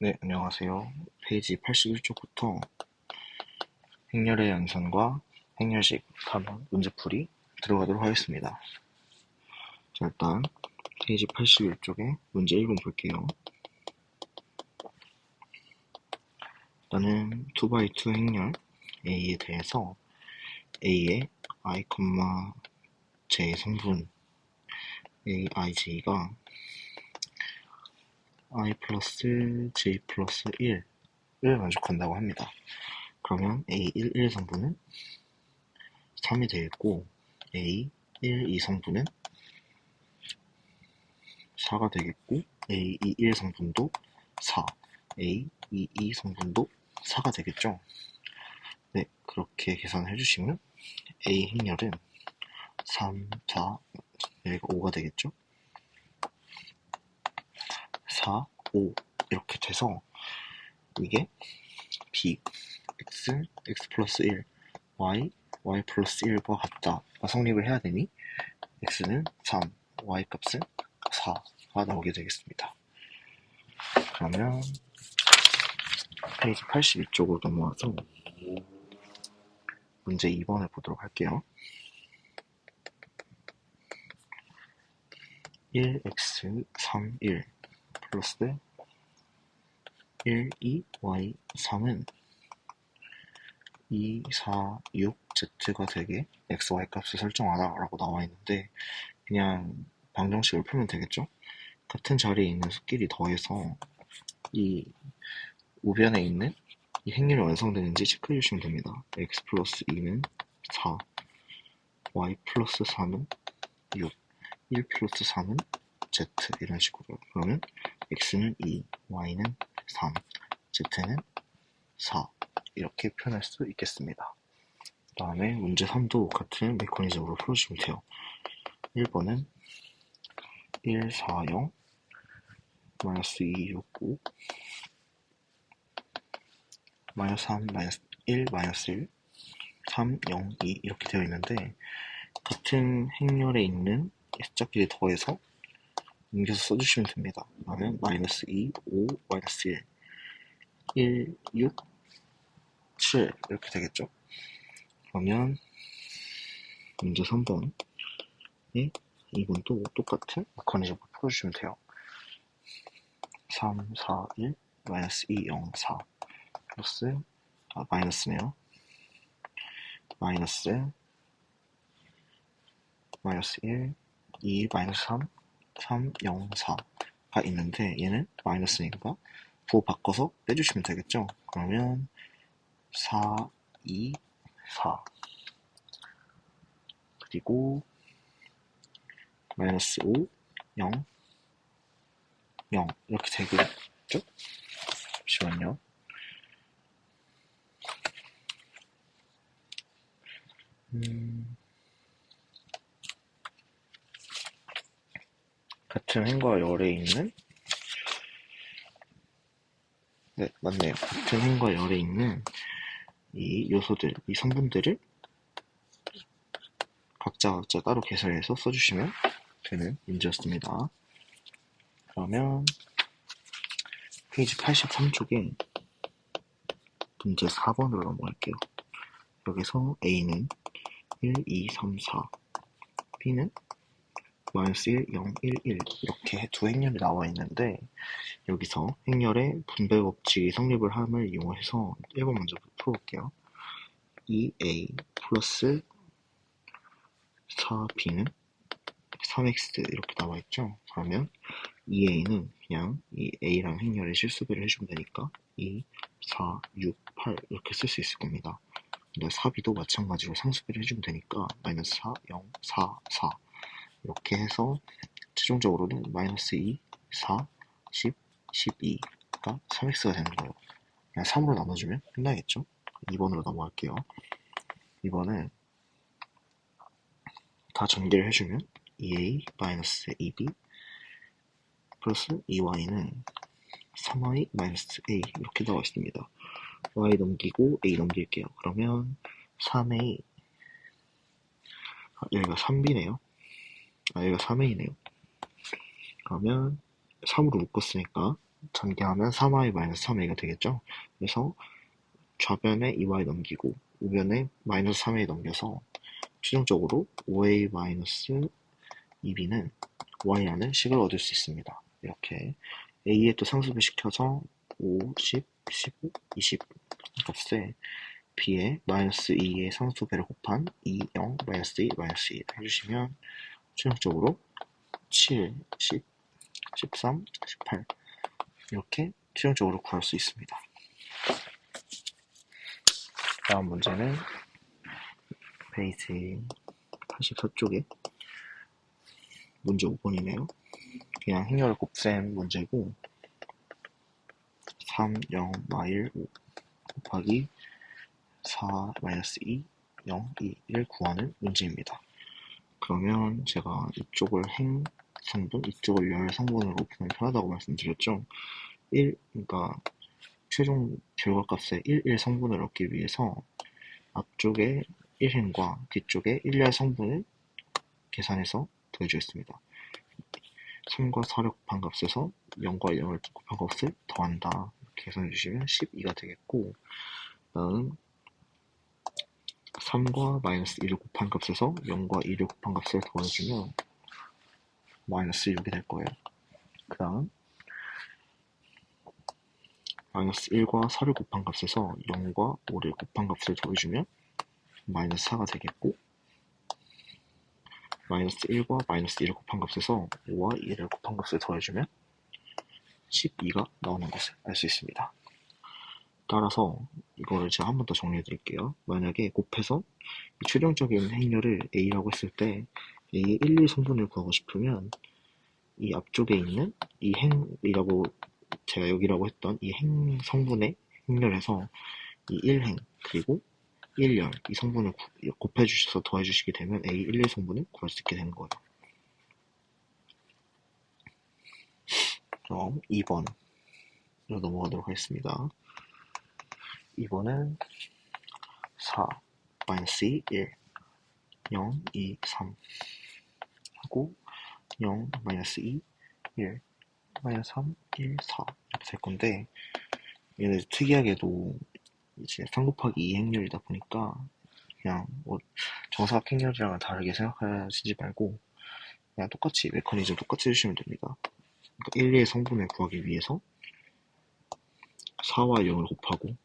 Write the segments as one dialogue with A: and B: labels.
A: 네, 안녕하세요. 페이지 81쪽부터 행렬의 연산과 행렬식 단원 문제풀이 들어가도록 하겠습니다. 자, 일단 페이지 81쪽에 문제 1번 볼게요. 일단은 2x2 행렬 A에 대해서 A의 i, j 성분 aij가 i 플러스 j 플러스 1을 만족한다고 합니다. 그러면 A11 성분은 3이 되겠고 A12 성분은 4가 되겠고 A21 성분도 4, A22 성분도 4가 되겠죠. 네, 그렇게 계산을 해주시면 A 행렬은 3, 4, 여기가 5가 되겠죠. 4, 5 이렇게 돼서 이게 B, X, X 플러스 1, Y, Y 플러스 1과 같다 성립을 해야 되니 X는 3, Y 값은 4가 나오게 되겠습니다. 그러면 페이지 82쪽으로 넘어와서 문제 2번을 보도록 할게요. 1x 3, 1 플러스 1, 2, y 3은 2, 4, 6, z가 되게 x, y 값을 설정하라 라고 나와 있는데 그냥 방정식을 풀면 되겠죠? 같은 자리에 있는 수끼리 더해서 이 우변에 있는 이 행렬이 완성되는지 체크해 주시면 됩니다. x 플러스 2는 4, y 플러스 3은 6, 1 플러스 3은 z 이런 식으로. 그러면 x는 2, y는 3, z는 4 이렇게 표현할 수 있겠습니다. 그 다음에 문제 3도 같은 메커니즘으로 풀어주시면 돼요. 1번은 1, 4, 0 마이너스 2, 6, 5 마이너스 3, 마이너스 1, 마이너스 1 3, 0, 2 이렇게 되어 있는데 같은 행렬에 있는 숫자끼리 더해서 옮겨서 써주시면 됩니다. 그러면 마이너스 2, 5, 마이너스 1 1, 6, 7 이렇게 되겠죠. 그러면 문제 3번에 이번도 똑같은 메커니즘으로 풀어주시면 돼요. 3, 4, 1 마이너스 2, 0, 4 플러스 마이너스네요. 마이너스 1, 2, 마이너스 3, 3, 0, 4가 있는데 얘는 마이너스니까 부호 바꿔서 빼주시면 되겠죠. 그러면 4, 2, 4 그리고 마이너스 5, 0, 0 이렇게 되겠죠? 잠시만요. 같은 행과 열에 있는 네, 맞네요. 같은 행과 열에 있는 이 요소들, 이 성분들을 각자 따로 개설해서 써주시면 되는 문제였습니다. 그러면 페이지 83쪽에 문제 4번으로 넘어갈게요. 여기서 A는 1, 2, 3, 4 B는 마이너스 1, 0, 1, 1 이렇게 두 행렬이 나와 있는데 여기서 행렬의 분배 법칙이 성립을 함을 이용해서 1번 먼저 풀어볼게요. 2A 플러스 4B는 3X 이렇게 나와 있죠. 그러면 2A는 그냥 이 A랑 행렬에 실수배를 해주면 되니까 2, 4, 6, 8 이렇게 쓸 수 있을 겁니다. 근데 4B도 마찬가지로 상수배를 해주면 되니까 마이너스 4, 0, 4, 4 이렇게 해서 최종적으로는 마이너스 2, 4, 10, 12가 3x가 되는 거예요. 그냥 3으로 나눠주면 끝나겠죠? 2번으로 넘어갈게요. 2번은 다 전개를 해주면 2a 마이너스 2b 플러스 2y는 3y 마이너스 a 이렇게 나와 있습니다. y 넘기고 a 넘길게요. 그러면 3a 여기가 3b네요. 여기가 3a네요. 그러면 3으로 묶었으니까 전개하면 3y 마이너스 3a가 되겠죠? 그래서 좌변에 2y 넘기고 우변에 마이너스 3a 넘겨서 최종적으로 5a 마이너스 2b는 y라는 식을 얻을 수 있습니다. 이렇게 a에 또 상수를 시켜서 5, 10, 15, 20 값에 b에 마이너스 2의 상수배를 곱한 2, 0, 마이너스 2, 마이너스 2 해주시면 최종적으로 7, 10, 13, 18 이렇게 최종적으로 구할 수 있습니다. 다음 문제는 페이지 84쪽에 문제 5번이네요. 그냥 행렬 곱셈 문제고 3, 0, 마일 5 곱하기 4, 마이너스 2, 0, 2, 1을 구하는 문제입니다. 그러면 제가 이쪽을 행 성분, 이쪽을 열 성분으로 보면 편하다고 말씀드렸죠. 그러니까 최종 결과값의 1 성분을 얻기 위해서 앞쪽에 1행과 뒤쪽에 1열 성분을 계산해서 더해주겠습니다. 3과 4를 곱한 값에서 0과 0을 곱한 값을 더한다. 이렇게 계산해주시면 12가 되겠고, 다음 3과 마이너스 1을 곱한 값에서 0과 2를 곱한 값을 더해주면 마이너스 6이 될 거예요. 그 다음 마이너스 1과 4를 곱한 값에서 0과 5를 곱한 값을 더해주면 마이너스 4가 되겠고, 마이너스 1과 마이너스 1을 곱한 값에서 5와 2를 곱한 값을 더해주면 12가 나오는 것을 알 수 있습니다. 따라서 이거를 제가 한 번 더 정리해 드릴게요. 만약에 곱해서 최종적인 행렬을 A라고 했을 때 A의 1, 2 성분을 구하고 싶으면 이 앞쪽에 있는 이 행이라고 제가 여기라고 했던 이 행 성분의 행렬에서 이 1행 그리고 1열 이 성분을 곱해 주셔서 더해 주시게 되면 A 1, 2 성분을 구할 수 있게 되는 거예요. 그럼 2번으로 넘어가도록 하겠습니다. 2번은 4, 마이너스 2, 1, 0, 2, 3 하고 0, 마이너스 2, 1, 마이너스 3, 1, 4 이렇게 될 건데 얘는 특이하게도 이제 3 곱하기 2 행렬이다 보니까 그냥 뭐 정사각 행렬이랑은 다르게 생각하시지 말고 그냥 똑같이 메커니즘 똑같이 해주시면 됩니다. 그러니까 1, 2의 성분을 구하기 위해서 4와 0을 곱하고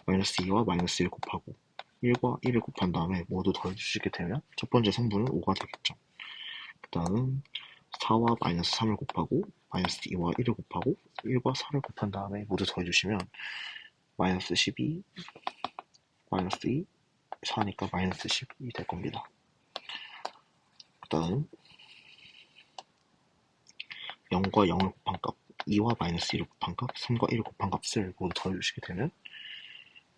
A: 마이너스 2와 마이너스 1을 곱하고 1과 1을 곱한 다음에 모두 더해주시게 되면 첫 번째 성분은 5가 되겠죠. 그 다음 4와 마이너스 3을 곱하고 마이너스 2와 1을 곱하고 1과 4를 곱한 다음에 모두 더해주시면 마이너스 12, 마이너스 2, 4니까 마이너스 12 될 겁니다. 그 다음 0과 0을 곱한 값, 2와 마이너스 1을 곱한 값, 3과 1을 곱한 값을 모두 더해주시게 되면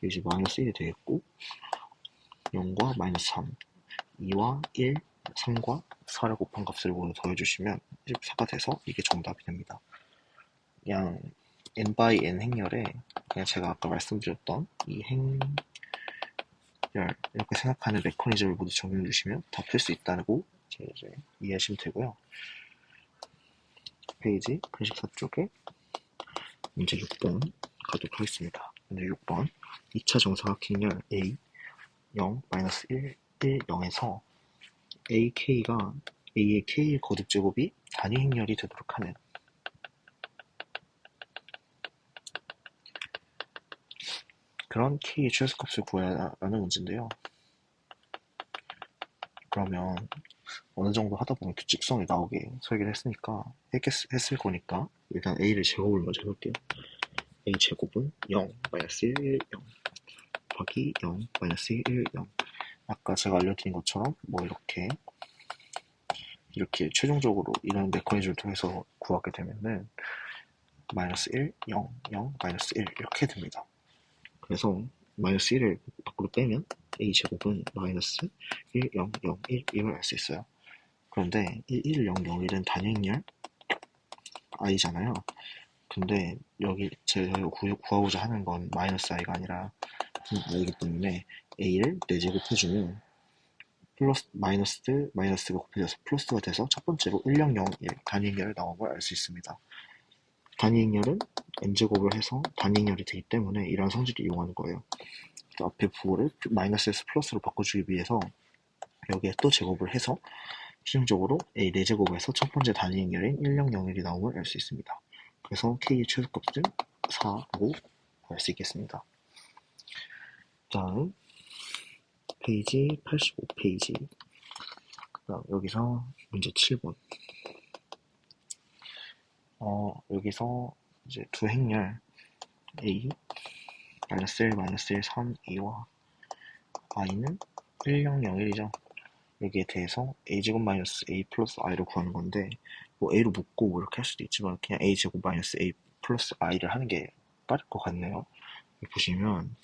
A: 이제 마이너스 1이 되겠고 0과 마이너스 3, 2와 1, 3과 4를 곱한 값을 모두 더해주시면 14가 돼서 이게 정답이 됩니다. 그냥 n by n 행렬에 그냥 제가 아까 말씀드렸던 이 행렬 이렇게 생각하는 메커니즘을 모두 적용해 주시면 다 풀 수 있다고 이제 이해하시면 되고요. 페이지 84쪽에 문제 6번 가도록 하겠습니다. 문제 6번 2차 정사각 행렬 A 0, 마이너스 1, 1, 0에서 AK가 A의 K 거듭제곱이 단위 행렬이 되도록 하는 그런 K의 최소값을 구해야 하는 문제인데요. 그러면 어느 정도 하다 보면 규칙성이 나오게 설계를 했으니까 했을 거니까 일단 A를 제곱을 먼저 해볼게요. A 제곱은 0, 마이너스 1, 1, 0 곱하기 0, 마이너스 1, 1, 0 아까 제가 알려드린 것처럼 뭐 이렇게 최종적으로 이런 메커니즘을 통해서 구하게 되면은 마이너스 1, 0, 0, 마이너스 1 이렇게 됩니다. 그래서 마이너스 1을 밖으로 빼면 A 제곱은 마이너스 1, 0, 0, 1, 1을 알 수 있어요. 그런데 1, 1, 0, 0, 1은 단위행렬 i잖아요. 근데 여기 제가 구하고자 하는 건 마이너스 i가 아니라 i이기 때문에 a를 4제곱해주면 플러스 마이너스가 곱해져서 플러스가 돼서 첫 번째로 1, 0, 0, 1 단위행렬을 나온 걸 알 수 있습니다. 단위행렬은 n제곱을 해서 단위인열이 되기 때문에 이런 성질을 이용하는 거예요. 앞에 부호를 마이너스에서 플러스로 바꿔주기 위해서 여기에 또 제곱을 해서 최종적으로 a 4제곱에서 첫 번째 단위인열인 1001이 나옴을 알 수 있습니다. 그래서 k의 최소값은 4라고 알 수 있겠습니다. 다음 페이지 85페이지. 그다음 여기서 문제 7번. 여기서 이제 두 행렬 a -1, 3, 2와 i는 1, 0, 0, 1이죠. 여기에 대해서 a제곱 마이너스 a 플러스 i를 구하는 건데, 뭐 a로 묶고 뭐 이렇게 할 수도 있지만 그냥 a제곱 마이너스 a 플러스 i를 하는 게 빠를 것 같네요. 여기 보시면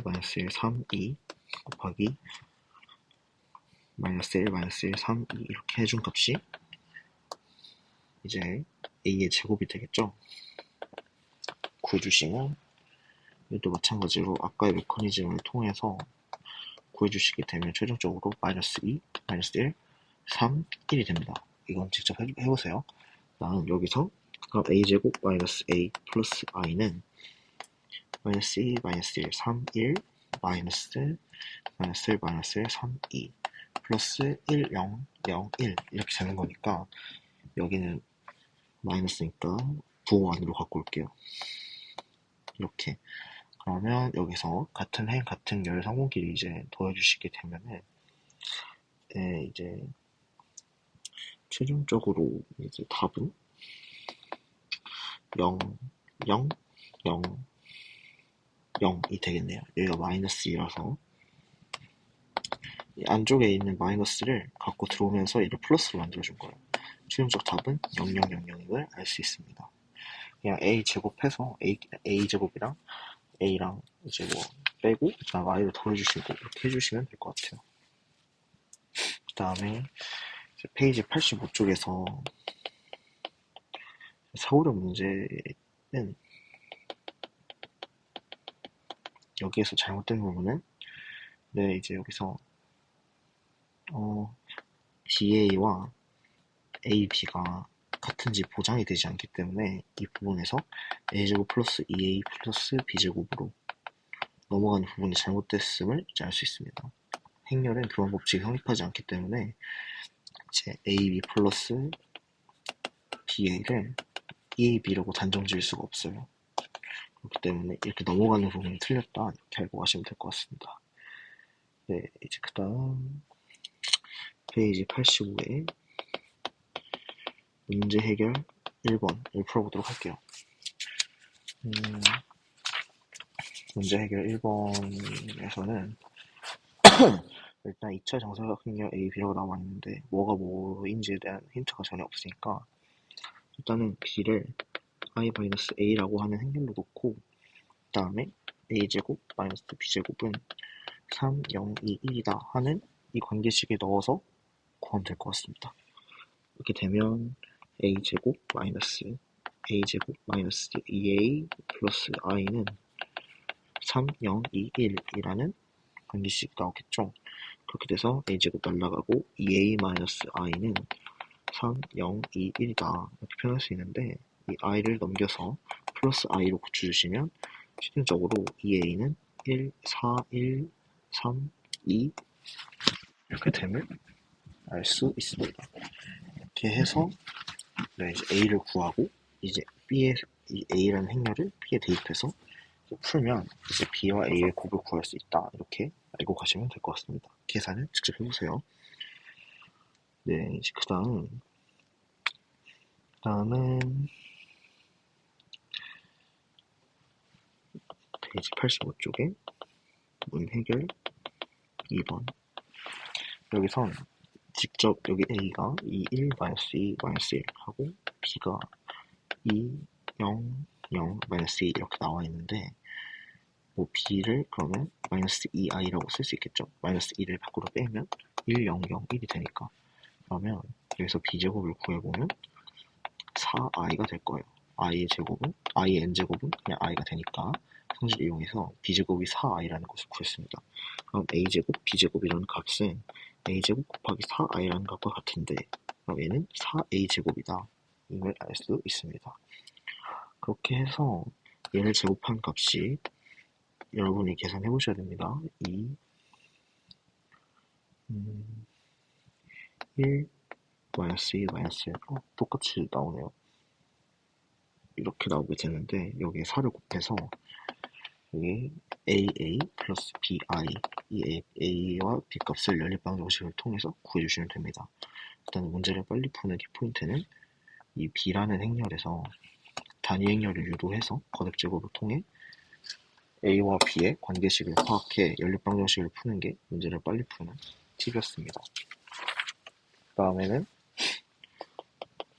A: 마이너스 1, 3, 2 곱하기 마이너스 1, 3, 2 이렇게 해준 값이 이제 a의 제곱이 되겠죠. 구해주시면 이것도 마찬가지로 아까의 메커니즘을 통해서 구해주시게 되면 최종적으로 마이너스 2, 마이너스 1, 3, 1이 됩니다. 이건 직접 해보세요. 나는 여기서 그럼 a제곱 마이너스 a 플러스 i는 마이너스 2, 마이너스 1, 3, 1, 마이너스 1, 마이너스 1, 3, 2 플러스 1, 0, 0, 1 이렇게 되는 거니까 여기는 마이너스니까 부호 안으로 갖고 올게요. 이렇게. 그러면 여기서 같은 행, 같은 열 성분끼리 이제 더해주시게 되면은 이제 최종적으로 이제 답은 0, 0, 0, 0이 되겠네요. 여기가 마이너스 2라서 안쪽에 있는 마이너스를 갖고 들어오면서 얘를 플러스로 만들어준 거예요. 최종적 답은 0000을 알 수 있습니다. 그냥 a 제곱해서 a 제곱이랑 a랑 이제 뭐 빼고 그다음 y를 더해주시고 이렇게 해주시면 될 것 같아요. 그 다음에 페이지 85쪽에서 사고력 문제는 여기에서 잘못된 부분은 이제 여기서 DA와 AB가 같은지 보장이 되지 않기 때문에 이 부분에서 A제곱 플러스 2A 플러스 B제곱으로 넘어가는 부분이 잘못됐음을 이제 알 수 있습니다. 행렬엔 그런 법칙이 성립하지 않기 때문에 이제 AB 플러스 BA를 EAB라고 단정 지을 수가 없어요. 그렇기 때문에 이렇게 넘어가는 부분이 틀렸다 이렇게 알고 가시면 될 것 같습니다. 네, 이제 그 다음 페이지 85에 문제 해결 1번을 풀어보도록 할게요. 문제 해결 1번에서는 일단 2차 정사각 행렬 A, B라고 나와 있는데 뭐가 뭐인지에 대한 힌트가 전혀 없으니까 일단은 B를 I-A라고 하는 행렬로 놓고 그 다음에 A제곱 마이너스 B제곱은 3, 0, 2, 1이다 하는 이 관계식에 넣어서 구하면 될 것 같습니다. 이렇게 되면 A제곱 마이너스 A제곱 마이너스 2A 플러스 I는 3, 0, 2, 1이라는 관계식이 나오겠죠. 그렇게 돼서 A제곱 날라가고 2A-I는 3, 0, 2, 1이다 이렇게 표현할 수 있는데 이 I를 넘겨서 플러스 I로 고쳐주시면 실질적으로 2A는 1, 4, 1, 3, 2 이렇게 됨을 알 수 있습니다. 이렇게 해서 이제 A를 구하고 이제 B의 이 A라는 행렬을 B에 대입해서 풀면 이제 B와 A의 곱을 구할 수 있다 이렇게 알고 가시면 될 것 같습니다. 계산을 직접 해보세요. 네, 이제 다음은 페이지 85쪽에 문 해결 2번. 여기선 직접 여기 A가 2, 1, 마이너스 2, 마이너스 1 하고 B가 2, 0, 0, 마이너스 2 이렇게 나와 있는데 뭐 B를 그러면 마이너스 2i라고 쓸 수 있겠죠. 마이너스 2를 밖으로 빼면 1, 0, 0, 1이 되니까 그러면 여기서 B제곱을 구해보면 4i가 될 거예요. i의 n제곱은 그냥 i가 되니까 성질을 이용해서 B제곱이 4i라는 것을 구했습니다. 그럼 A제곱, B제곱이라는 값은 a제곱 곱하기 4i라는 값과 같은데 그럼 얘는 4a제곱이다 임을 알 수 있습니다. 그렇게 해서 얘를 제곱한 값이 여러분이 계산해 보셔야 됩니다. 2, 1, 마이너스 2, 마이너스 1. 똑같이 나오네요. 이렇게 나오게 되는데 여기에 4를 곱해서 여기 AA 플러스 BI 이 A와 B 값을 연립방 정식을 통해서 구해주시면 됩니다. 일단 문제를 빨리 푸는 키포인트는 이 B라는 행렬에서 단위 행렬을 유도해서 거듭 제곱을 통해 A와 B의 관계식을 파악해 연립방 정식을 푸는 게 문제를 빨리 푸는 팁이었습니다. 그 다음에는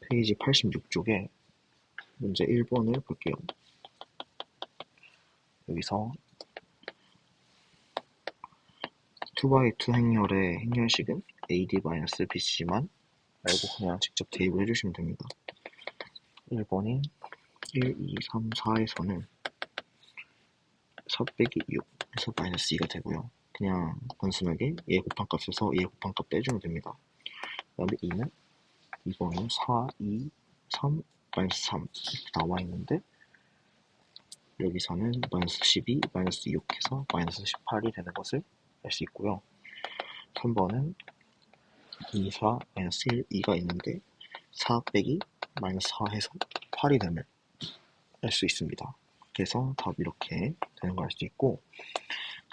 A: 페이지 86쪽에 문제 1번을 볼게요. 여기서 2x2 행렬의 행렬식은 AD-BC만 알고 그냥 직접 대입을 해주시면 됩니다. 1번이 1, 2, 3, 4에서는 4 빼기 6에서 마이너스 2가 되고요. 그냥 단순하게 얘 곱한 값에서 얘 곱한 값 빼주면 됩니다. 그 다음에 2는 2번은 4, 2, 3, 마이너스 3 이렇게 나와 있는데 여기서는 마이너스 12, 마이너스 6해서 마이너스 18이 되는 것을 알 수 있고요. 3번은 2, 4, 마이너스 1, 2가 있는데 4 빼기 마이너스 4 해서 8이 됨을 알 수 있습니다. 그래서 답 이렇게 되는 걸 알 수 있고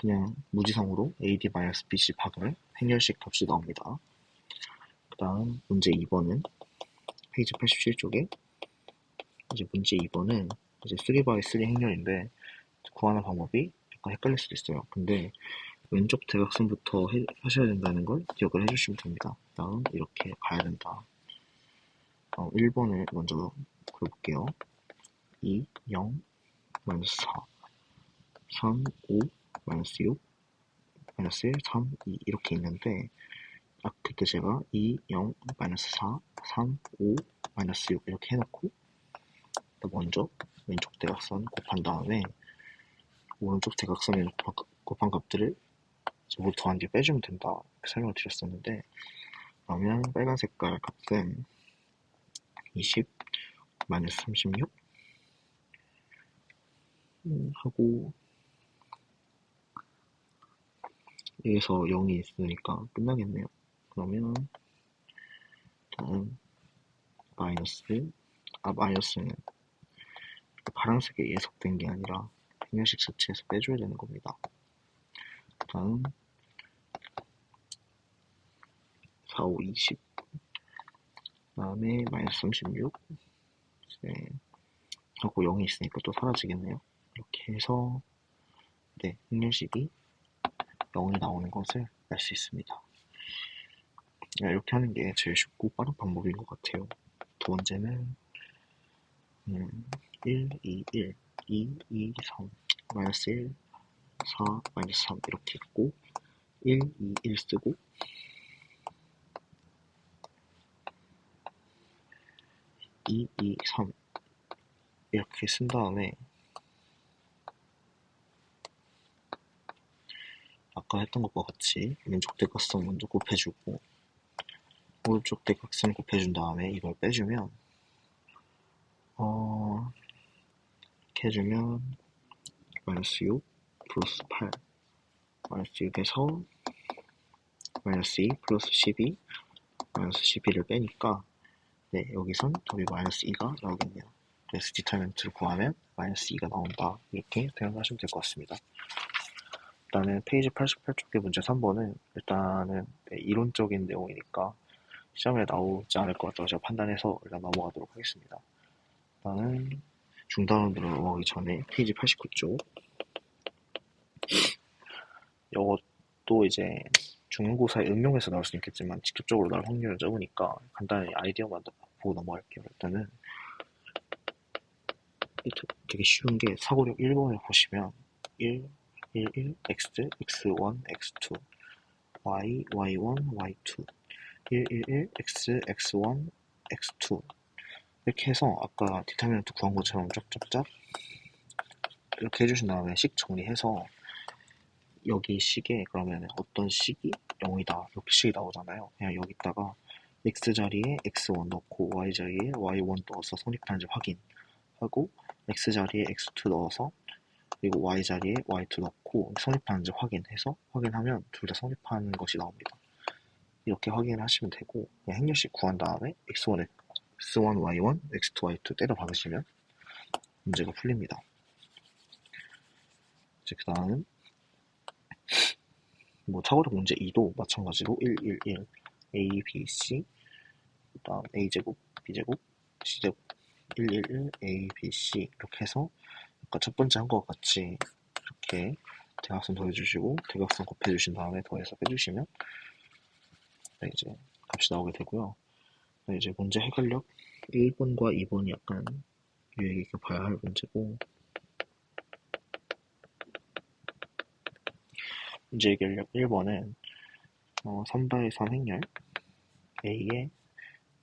A: 그냥 무지성으로 AD-BC 박으면 행렬식 값이 나옵니다. 그 다음 문제 2번은 페이지 87쪽에 이제 문제 2번은 이제 3x3 행렬인데 구하는 방법이 약간 헷갈릴 수도 있어요. 근데 왼쪽 대각선부터 하셔야 된다는 걸 기억을 해주시면 됩니다. 다음 이렇게 가야 된다. 1번을 먼저 그려볼게요. 2, 0, 마이너스 4, 3, 5, 마이너스 6, 마이너스 1, 3, 2 이렇게 있는데 그때 제가 2, 0, 마이너스 4, 3, 5, 마이너스 6 이렇게 해놓고 먼저 왼쪽 대각선 곱한 다음에 오른쪽 대각선에 곱한 값들을 모두 더한 뒤에 빼주면 된다 이렇게 설명을 드렸었는데 그러면 빨간 색깔 값은 20, 마이너스 36 하고 여기서 0이 있으니까 끝나겠네요. 그러면 다음 마이너스는 파란색에 예속된 게 아니라 행렬식 자체에서 빼줘야 되는 겁니다. 다음 4, 5, 20 다음에 마이너스 36 하고 0이 있으니까 또 사라지겠네요. 이렇게 해서 네, 행렬식이 0이 나오는 것을 알 수 있습니다. 이렇게 하는 게 제일 쉽고 빠른 방법인 것 같아요. 두 번째는 1, 2, 1, 2, 2, 3, 마이너스 1, 4, 마이너스 3 이렇게 있고 1, 2, 1 쓰고 2, 2, 3 이렇게 쓴 다음에 아까 했던 것과 같이 왼쪽 대각선 먼저 곱해주고 오른쪽 대각선 곱해준 다음에 이걸 빼주면 이렇게 해주면 마이너스 6 플러스 8 마이너스 6에서 마이너스 2 플러스 12 마이너스 12를 빼니까 네, 여기선 답이 마이너스 2가 나오겠네요. 그래서 디터민트를 구하면 마이너스 2가 나온다. 이렇게 생각하시면 될 것 같습니다. 일단은 페이지 88쪽의 문제 3번은 일단은 네, 이론적인 내용이니까 시험에 나오지 않을 것 같다고 제가 판단해서 일단 넘어가도록 하겠습니다. 일단은 중단원으로 넘어가기 전에 페이지 89쪽 이것도 이제 중간고사에 응용해서 나올 수 있겠지만 직접적으로 나올 확률은 적으니까 간단히 아이디어만 보고 넘어갈게요. 일단은 되게 쉬운 게 사고력 1번을 보시면 1, 1, 1, x, x1, x2 y, y1, y2 1, 1, 1, x, x1, x2 이렇게 해서 아까 디터미넌트 구한 것처럼 쫙쫙쫙 이렇게 해주신 다음에 식 정리해서 여기 식에 그러면 어떤 식이 0이다 이렇게 식이 나오잖아요. 그냥 여기다가 x 자리에 x1 넣고 y 자리에 y1 넣어서 성립하는지 확인하고 x 자리에 x2 넣어서 그리고 y 자리에 y2 넣고 성립하는지 확인하면 둘 다 성립하는 것이 나옵니다. 이렇게 확인을 하시면 되고 그냥 행렬식 구한 다음에 x1, y1, x2, y2 때려 박으시면 문제가 풀립니다. 이제 그 다음 차고력 문제 2도 마찬가지로 1, 1, 1 a, b, c 그 다음 a제곱, b제곱, c제곱 1, 1, 1 a, b, c 이렇게 해서 아까 첫 번째 한 것 같이 이렇게 대각선 더해주시고 대각선 곱해주신 다음에 더해서 빼주시면 이제 값이 나오게 되고요. 이제 문제 해결력 1번과 2번이 약간 유의 깊게 봐야 할 문제고 문제 해결력 1번은 3바의 3 행렬 A의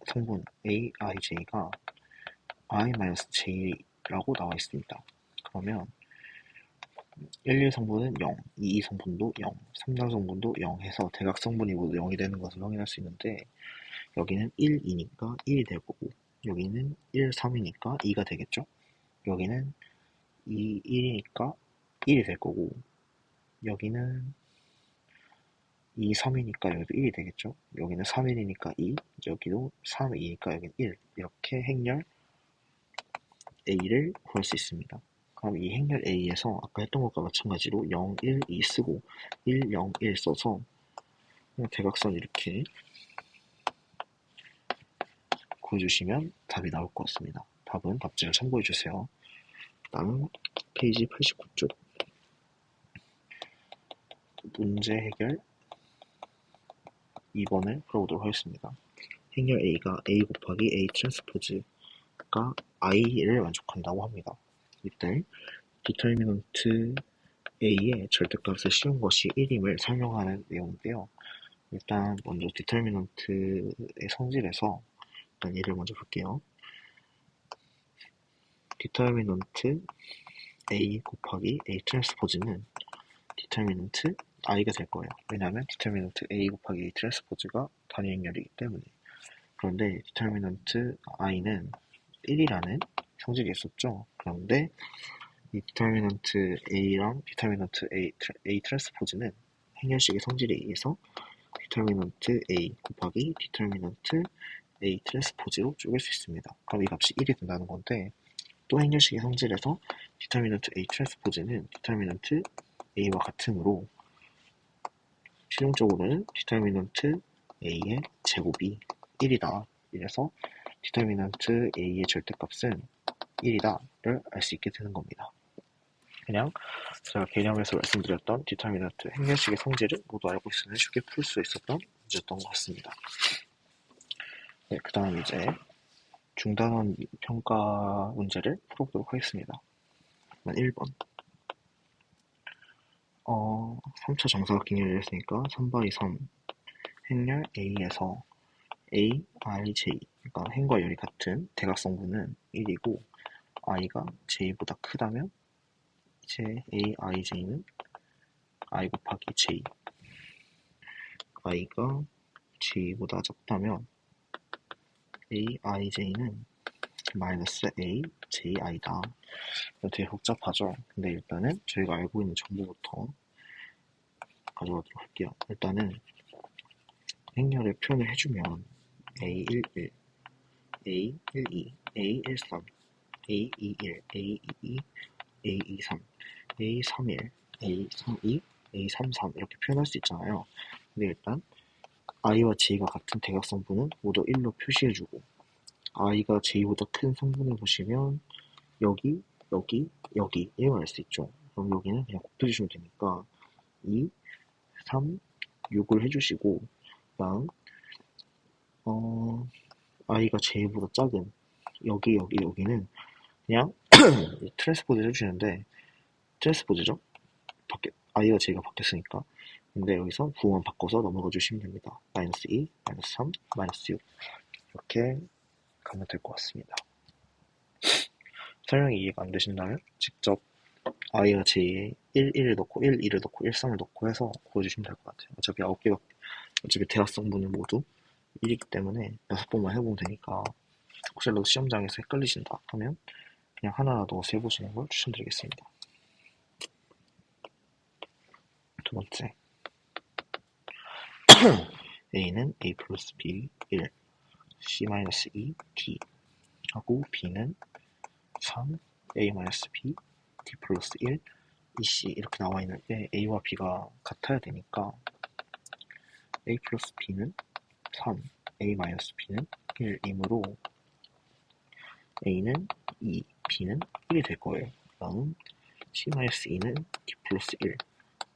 A: 성분 AIJ가 I-J라고 나와 있습니다. 그러면 1, 1 성분은 0, 2, 2 성분도 0, 3단 성분도 0 해서 대각 성분이 모두 0이 되는 것을 확인할 수 있는데 여기는 1, 2니까 1이 될 거고 여기는 1, 3이니까 2가 되겠죠? 여기는 2, 1이니까 1이 될 거고 여기는 2, 3이니까 여기도 1이 되겠죠? 여기는 3, 1이니까 2, 여기도 3, 2니까 여기는 1 이렇게 행렬 A를 구할 수 있습니다. 그럼 이 행렬 A에서 아까 했던 것과 마찬가지로 0, 1, 2 쓰고 1, 0, 1 써서 그냥 대각선 이렇게 구해주시면 답이 나올 것 같습니다. 답은 답지를 참고해주세요. 다음 페이지 89쪽 문제 해결 2번을 풀어보도록 하겠습니다. 행렬 A가 A 곱하기 A 트랜스포즈가 I를 만족한다고 합니다. 이때 디터미넌트 A의 절대값을 씌운 것이 1임을 설명하는 내용인데요. 일단 먼저 디터미넌트의 성질에서 일단 얘를 먼저 볼게요. 디터미넌트 A 곱하기 A 트랜스포즈는 디터미넌트 I가 될 거예요. 왜냐하면 디터미넌트 A 곱하기 A 트랜스포즈가 단위 행렬이기 때문에. 그런데 디터미넌트 I는 1이라는 성질이 있었죠. 그런데 이 디터미넌트 A랑 디터미넌트 A 트랜스포즈는 행렬식의 성질에 의해서 디터미넌트 A 곱하기 디터미넌트 A 트랜스포즈로 쪼갤 수 있습니다. 그럼 이 값이 1이 된다는 건데 또 행렬식의 성질에서 디터미넌트 A 트랜스포즈는 디터미넌트 A와 같으므로 실용적으로는 디터미넌트 A의 제곱이 1이다. 이래서 디터미넌트 A의 절대값은 1이다를 알 수 있게 되는 겁니다. 그냥 제가 개념에서 말씀드렸던 디터미넌트 행렬식의 성질을 모두 알고 있으면 쉽게 풀 수 있었던 문제였던 것 같습니다. 네, 그 다음 이제 중단원 평가 문제를 풀어보도록 하겠습니다. 1번 3차 정사각형열을 했으니까 3바이 3 행렬 A에서 A, I, J 그러니까 행과 열이 같은 대각성분은 1이고 I가 J보다 크다면 이제 A, I, J는 I 곱하기 J I가 J보다 작다면 A, I, J는 마이너스 A, J, I다. 되게 복잡하죠? 근데 일단은 저희가 알고 있는 정보부터 가져가도록 할게요. 일단은 행렬의 표현을 해주면 A11, A12, A13, A21, A22, A23, A31, A32, A33 이렇게 표현할 수 있잖아요. 근데 일단 i와 j가 같은 대각성분은 모두 1로 표시해주고 i가 j보다 큰 성분을 보시면 여기, 여기, 여기 이걸 알 수 있죠. 그럼 여기는 그냥 곱해주시면 되니까 2, 3, 6을 해주시고 그다음 i가 j보다 작은 여기, 여기, 여기는 그냥 트랜스포즈를 해주시는데 트랜스포즈죠? i가 j가 바뀌었으니까 근데 여기서 부호만 바꿔서 넘어가 주시면 됩니다. 마이너스 2, 마이너스 3, 마이너스 6 이렇게 가면 될 것 같습니다. 설명이 이해가 안 되신다면 직접 i와 j에 1, 1을 넣고 1, 2를 넣고 1, 3을 넣고 해서 구해주시면 될 것 같아요. 어차피 어차피 대각성분은 모두 1이기 때문에 6번만 해보면 되니까 혹시라도 시험장에서 헷갈리신다 하면 그냥 하나라도 세보시는 걸 추천드리겠습니다. 두 번째, A는 A 플러스 B 1, C 마이너스 2, D 하고 B는 3, A 마이너스 B, D 플러스 1, EC 이렇게 나와 있는데 A와 B가 같아야 되니까 A 플러스 B는 3, A 마이너스 B는 1이므로 A는 2, B는 1이 될 거예요. 그다음 C-2는 D 플러스 1,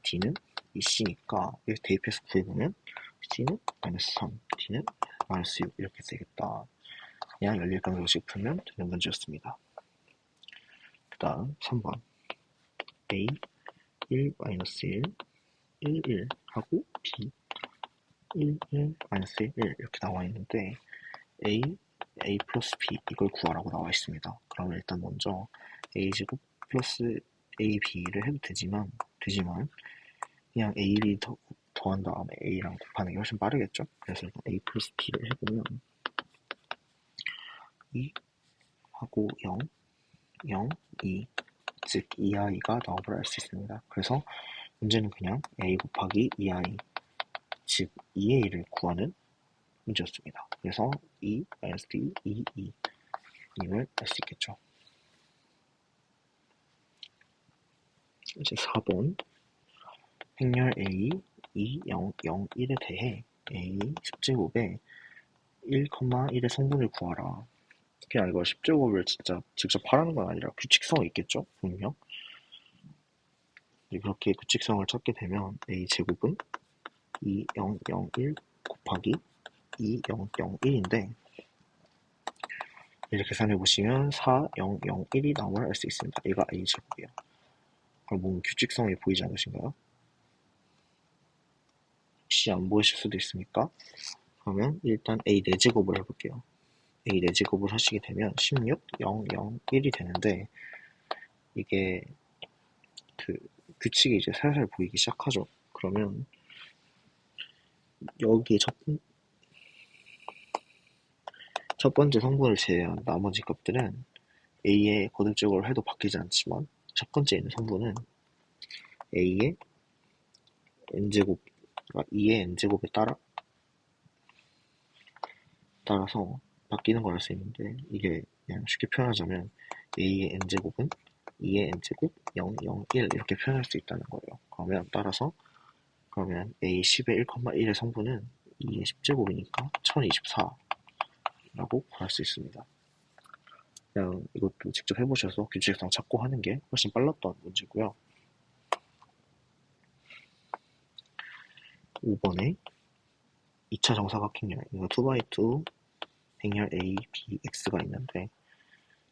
A: D는 2C니까 이렇게 대입해서 구해보면 C는 마이너스 3, D는 마이너스 6 이렇게 되겠다. 그냥 연립관계식 풀면 되는 문제였습니다. 그 다음 3번 A 1, 마이너스 1, 1, 1 하고 B 1, 1, 마이너스 1, 1 이렇게 나와 있는데 A 플러스 B 이걸 구하라고 나와 있습니다. 그러면 일단 먼저 A제곱 플러스 AB를 해도 되지만 그냥 A를 더한 다음에 A랑 곱하는 게 훨씬 빠르겠죠? 그래서 일단 A 플러스 B를 해보면 2 하고 0, 0, 2 즉 2i가 나오걸 알 수 있습니다. 그래서 문제는 그냥 A 곱하기 2i 즉 2a를 구하는 문제였습니다. 그래서 2, 마이너스 D, 2, 2 님을 알 수 있겠죠. 이제 4번 행렬 A 2, 0, 0, 1에 대해 A 10제곱에 1, 1의 성분을 구하라. 그냥 이거 10제곱을 진짜 직접 하라는 건 아니라 규칙성이 있겠죠? 분명. 그렇게 규칙성을 찾게 되면 A제곱은 2, 0, 0, 1 곱하기 2, 0, 0, 1인데 이렇게 계산해보시면 4, 0, 0, 1이 나옴을 알 수 있습니다. 얘가 A제곱이에요. 그럼 뭔 규칙성이 보이지 않으신가요? 혹시 안 보이실 수도 있으니까 그러면 일단 A 4제곱을 해볼게요. A 4제곱을 하시게 되면 16, 0, 0, 1이 되는데 이게 그 규칙이 이제 살살 보이기 시작하죠. 그러면 여기에 첫 번째 성분을 제외한 나머지 값들은 A의 거듭적으로 해도 바뀌지 않지만 첫 번째 있는 성분은 A의 n제곱, 그러니까 2의 n제곱에 따라서 바뀌는 걸 알 수 있는데 이게 그냥 쉽게 표현하자면 A의 n제곱은 2의 n제곱 0, 0, 1 이렇게 표현할 수 있다는 거예요. 그러면 A 10의 1,1의 성분은 2의 10제곱이니까 1024라고 구할 수 있습니다. 그냥 이것도 직접 해보셔서 규칙상 찾고 하는 게 훨씬 빨랐던 문제고요. 5번에 2차 정사각형열, 이거 2x2 행렬 A, B, X가 있는데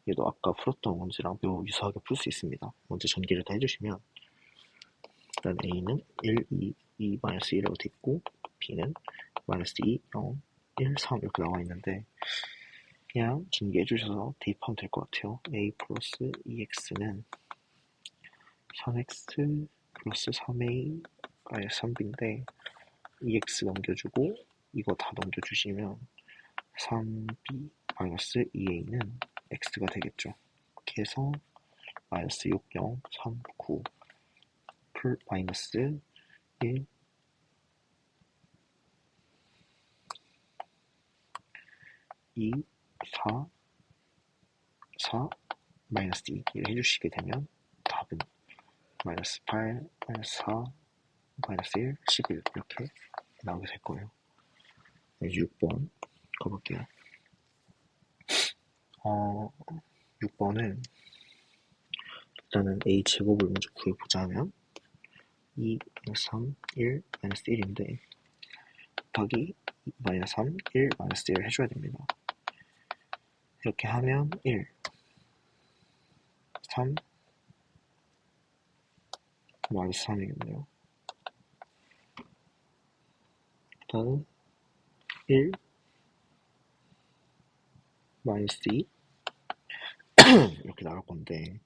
A: 얘도 아까 풀었던 문제랑 매우 유사하게 풀 수 있습니다. 먼저 전개를 다 해주시면 일단 A는 1, 2, 2, 마이너스 1이라고 돼 있고 B는 마이너스 2, 0, 1, 3 이렇게 나와 있는데 그냥 전개해 주셔서 대입하면 될 것 같아요. A 플러스 2X는 3X 플러스 3A 마이너스 3B인데 2X 넘겨주고 이거 다 넘겨주시면 3B 마이너스 2A는 X가 되겠죠. 이렇게 해서 마이너스 6, 0, 3, 9 마이너스 1, 2, 4, 4, 마이너스 2를 해주시게 되면 답은 마이너스 8, 마이너스 4, 마이너스 1, 11 이렇게 나오게 될 거예요. 이제 6번 가볼게요. 6번은 일단은 A 제곱을 먼저 구해보자면 2, 3, 1, 마이너스 1인데 곱하기 2, 마이너스 3, 1, 마이너스 1을 해줘야 됩니다. 이렇게 하면 1, 3, 마이너스 3이겠네요. 그 다음 1, 마이너스 2 이렇게 나올 건데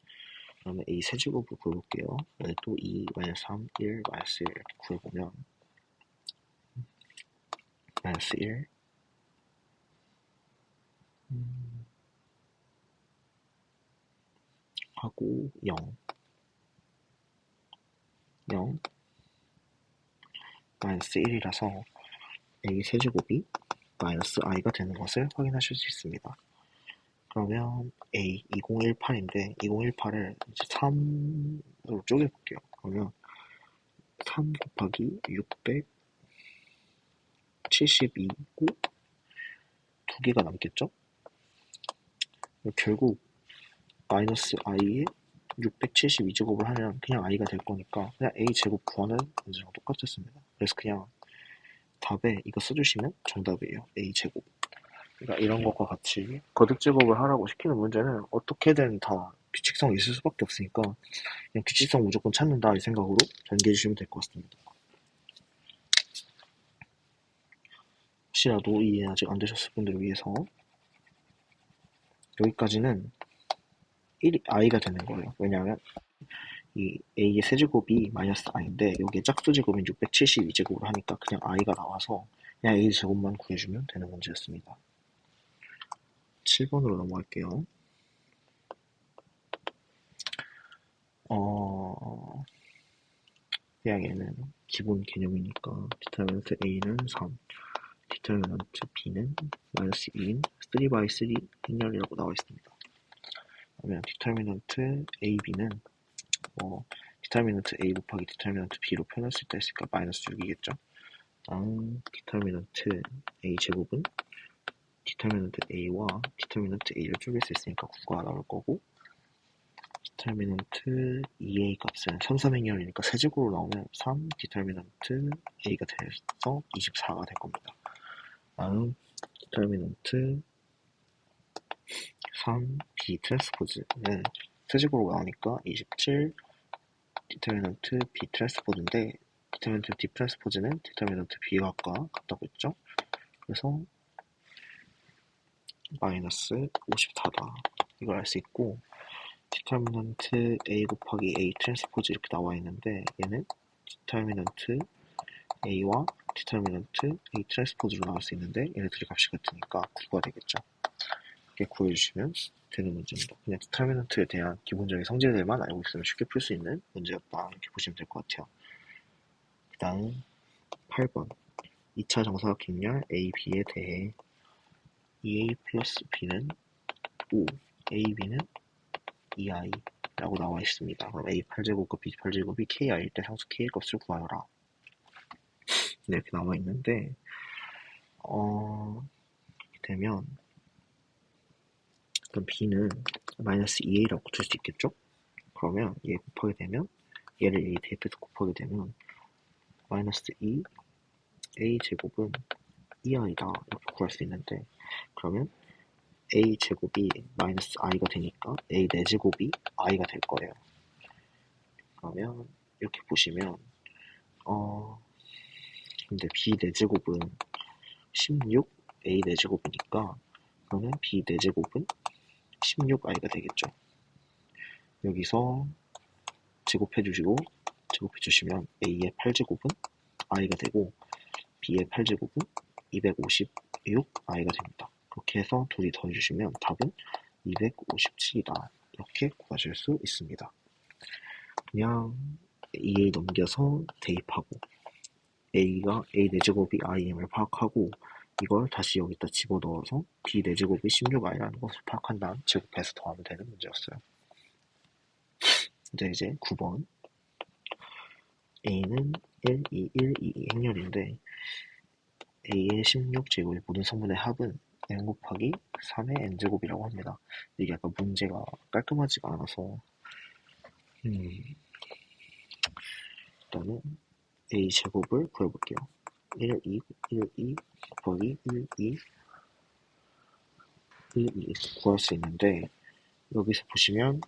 A: 그러면 A 세제곱을 구해볼게요. 또 2, 마이너스 3, 1, 마이너스 1 이렇게 구해보면 마이너스 1 하고 0 0 마이너스 1이라서 a 세제곱이 마이너스 i가 되는 것을 확인하실 수 있습니다. 그러면 a 2018인데 2018을 이제 3으로 쪼개볼게요. 그러면 3 곱하기 672고 두 개가 남겠죠? 결국 마이너스 i에 672제곱을 하면 그냥 i가 될 거니까 그냥 a제곱 구하는 문제랑 똑같았습니다. 그래서 그냥 답에 이거 써주시면 정답이에요. a제곱. 그러니까 이런 것과 같이 거듭 제곱을 하라고 시키는 문제는 어떻게든 다 규칙성이 있을 수밖에 없으니까 그냥 규칙성 무조건 찾는다 이 생각으로 전개해 주시면 될 것 같습니다. 혹시라도 이해 아직 안 되셨을 분들을 위해서 여기까지는 1이 i가 되는 거예요. 왜냐하면 이 a의 세제곱이 마이너스 i인데 여기에 짝수제곱인 672제곱을 하니까 그냥 i가 나와서 그냥 a 제곱만 구해주면 되는 문제였습니다. 7번으로 넘어갈게요. 그냥 얘는 기본 개념이니까 디터미넌트 a는 3, 디터미넌트 b는 마이너스 2인 3x3 행렬이라고 나와 있습니다. 그러면 디터미넌트 a, b는 디터미넌트 a 곱하기 디터미넌트 b로 표현할 수 있다 했으니까 마이너스 6이겠죠. 다음 디터미넌트 a 제곱은 디터미넌트 a와 디터미넌트 a를 쪼갤 수 있으니까 9가 나올 거고 디터미넌트 2a 값은 3, 3행렬이니까 세제곱으로 나오면 3 디터미넌트 a가 돼서 24가 될 겁니다. 다음 디터미넌트 3 b 트랜스포즈는 세제곱으로 나오니까 27 디터미넌트 b 트랜스포즈인데 디터미넌트 d 트랜스포즈는 디터미넌트 b와 같다고 했죠. 그래서 마이너스 54다 이걸 알 수 있고 디터미넌트 a 곱하기 a 트랜스포즈 이렇게 나와 있는데 얘는 디터미넌트 a와 디터미넌트 a 트랜스포즈로 나올 수 있는데 얘네들이 값이 같으니까 9가 되겠죠. 이렇게 구해주시면 되는 문제입니다. 그냥 디터미넌트에 대한 기본적인 성질들만 알고 있으면 쉽게 풀 수 있는 문제였다 이렇게 보시면 될 것 같아요. 그 다음 8번 2차 정사각 행렬 a, b에 대해 2a 플러스 b는 5, a, b는 2i 라고 나와 있습니다. 그럼 a 8제곱과 b 8제곱이 ki일 때 상수 k의 값을 구하여라. 이렇게 나와 있는데 되면 그럼 b는 마이너스 2a라고 줄 수 있겠죠? 그러면 얘 곱하게 되면 얘를 a 대입해서 곱하게 되면 마이너스 2 a 제곱은 2i다 이렇게 구할 수 있는데 그러면 a 제곱이 마이너스 i가 되니까 a 4제곱이 i가 될 거예요. 그러면 이렇게 보시면 근데 b 4제곱은 16 a 4제곱이니까 그러면 b 4제곱은 16i가 되겠죠. 여기서 제곱해주시고 제곱해주시면 a의 8제곱은 i가 되고 b의 8제곱은 256i가 됩니다. 그렇게 해서 둘이 더해주시면 답은 257이다. 이렇게 구하실 수 있습니다. 그냥 2a 넘겨서 대입하고 a가 a 4제곱이 i임을 파악하고 이걸 다시 여기다 집어넣어서 b 4제곱이 16i라는 것을 파악한 다음 제곱해서 더하면 되는 문제였어요. 이제 9번 a는 1, 2, 1, 2 행렬인데 a의 16제곱의 모든 성분의 합은 n 곱하기 3의 n제곱이라고 합니다. 이게 약간 문제가 깔끔하지가 않아서 일단은 a제곱을 구해볼게요. 1, 2, 1, 2 곱하기 1, 2 1, 2 구할 수 있는데 여기서 보시면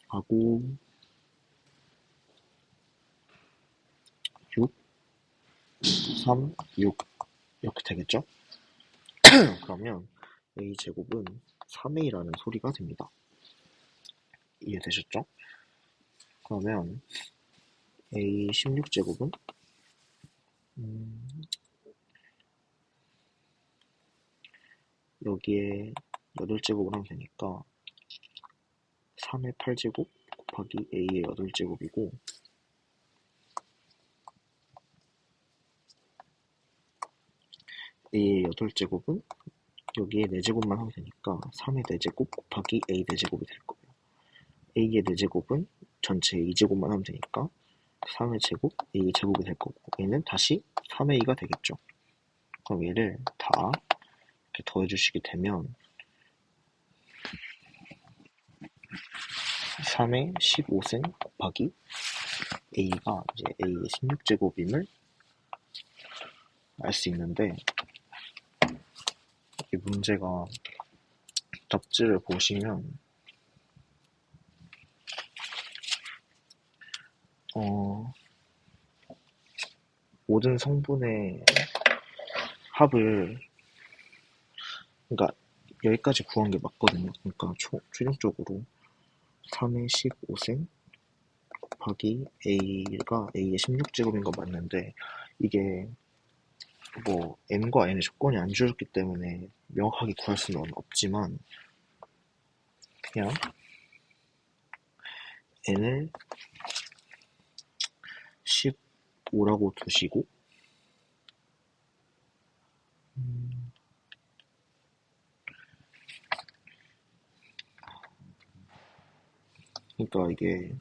A: 3하고 6, 3, 6 이렇게 되겠죠? 그러면 a제곱은 3a라는 소리가 됩니다. 이해되셨죠? 그러면 a 16제곱은 여기에 8제곱을 하면 되니까 3의 8제곱 곱하기 a의 8제곱이고 a의 8제곱은 여기에 4제곱만 하면 되니까 3의 4제곱 곱하기 a 4제곱이 될 거예요. a의 4제곱은 전체 2제곱만 하면 되니까 3의 제곱 a 제곱이 될 거고 얘는 다시 3a가 되겠죠. 그럼 얘를 다 이렇게 더해주시게 되면 3의 15승 곱하기 a가 이제 a의 16제곱임을 알 수 있는데 이 문제가 답지를 보시면 모든 성분의 합을 그러니까 여기까지 구한 게 맞거든요. 그러니까 최종적으로 3의 15승 곱하기 a가 a의 16제곱인 건 맞는데 이게 뭐 n과 n의 조건이 안 주어졌기 때문에 명확하게 구할 수는 없지만 그냥 n을 15라고 두시고 그러니까 이게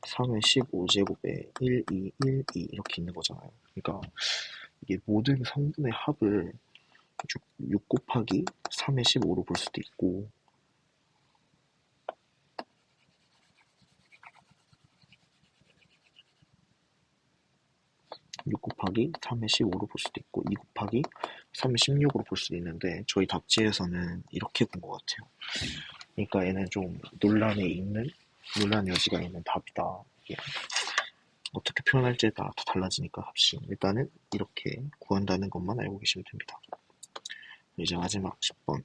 A: 3의 15제곱에 1, 2, 1, 2 이렇게 있는 거잖아요. 그러니까 이게 모든 성분의 합을 6 곱하기 3의 15로 볼 수도 있고 6 곱하기 3의 15로 볼 수도 있고 2 곱하기 3의 16으로 볼 수도 있는데 저희 답지에서는 이렇게 본 것 같아요. 그러니까 얘는 좀 논란 여지가 있는 답이다. 이게 어떻게 표현할지에 따라 다 달라지니까 합시 일단은 이렇게 구한다는 것만 알고 계시면 됩니다. 이제 마지막 10번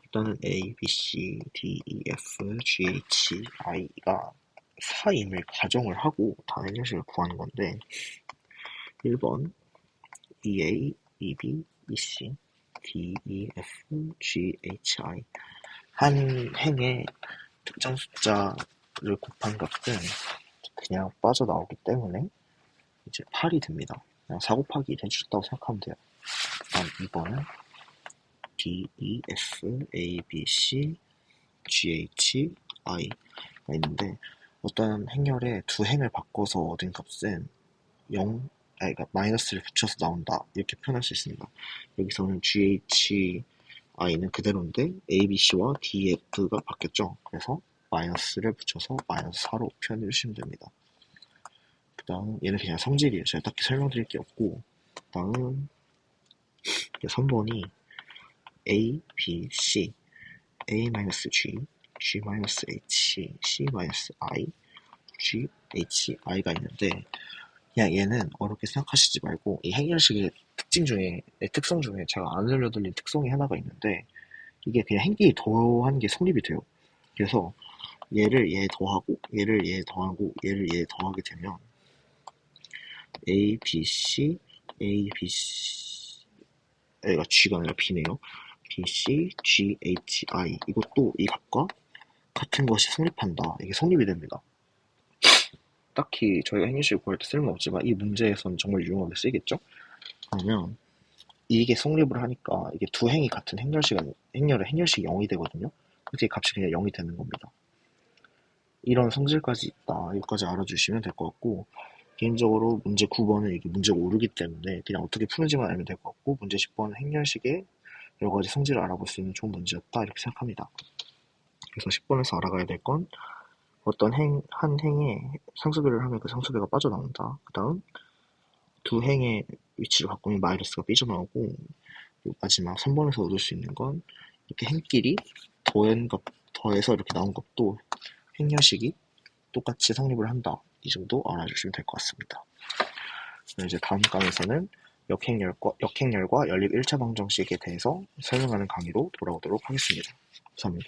A: 일단은 A, B, C, D, E, F, G, H, I가 4임을 가정을 하고 다른 형식을 구하는 건데 1번 EA, EB, EC, D, E, F, G, H, I 한 행의 특정 숫자를 곱한 값은 그냥 빠져나오기 때문에 이제 8이 됩니다. 그냥 4 곱하기 1 해주셨다고 생각하면 돼요. 다음 2번은 D, E, F, A, B, C, G, H, I가 있는데 어떤 행렬에 두 행을 바꿔서 얻은 값은 0, 그러니까 마이너스를 붙여서 나온다 이렇게 표현할 수 있습니다. 여기서는 G, H, I는 그대로인데 A, B, C와 D, F가 바뀌었죠. 그래서 마이너스를 붙여서 마이너스 4로 표현해 주시면 됩니다. 그 다음 얘는 그냥 성질이에요. 제가 딱히 설명드릴 게 없고 그 다음 3번이 A, B, C, A-G, G-H, C-I, G, H, I가 있는데 그냥 얘는 어렵게 생각하시지 말고 이 행렬식의 특성 중에 제가 안 알려드린 특성이 하나가 있는데 이게 그냥 행끼리 더한 게 성립이 돼요. 그래서 얘를 얘 더하고 얘를 얘 더하고 얘를 얘 더하게 되면 A, B, C, A, B, C 얘가 G가 아니라 B네요. B, C, G, H, I 이것도 이 값과 같은 것이 성립한다. 이게 성립이 됩니다. 딱히 저희가 행렬식을 구할 때 쓸모없지만 이 문제에서는 정말 유용하게 쓰이겠죠? 그러면 이게 성립을 하니까 이게 두 행이 같은 행렬식이 0이 되거든요. 그래서 이 값이 그냥 0이 되는 겁니다. 이런 성질까지 있다. 여기까지 알아주시면 될 것 같고 개인적으로 문제 9번은 이게 문제가 오르기 때문에 그냥 어떻게 푸는지만 알면 될 것 같고 문제 10번은 행렬식의 여러 가지 성질을 알아볼 수 있는 좋은 문제였다 이렇게 생각합니다. 그래서 10번에서 알아가야 될 건 어떤 한 행에 상수비를 하면 그 상수비가 빠져나온다. 그 다음 두 행의 위치를 바꾸면 마이너스가 삐져나오고 마지막 3번에서 얻을 수 있는 건 이렇게 행끼리 더해서 이렇게 나온 것도 행렬식이 똑같이 성립을 한다. 이 정도 알아주시면 될 것 같습니다. 이제 다음 강에서는 역행열과 연립 1차 방정식에 대해서 설명하는 강의로 돌아오도록 하겠습니다. 감사합니다.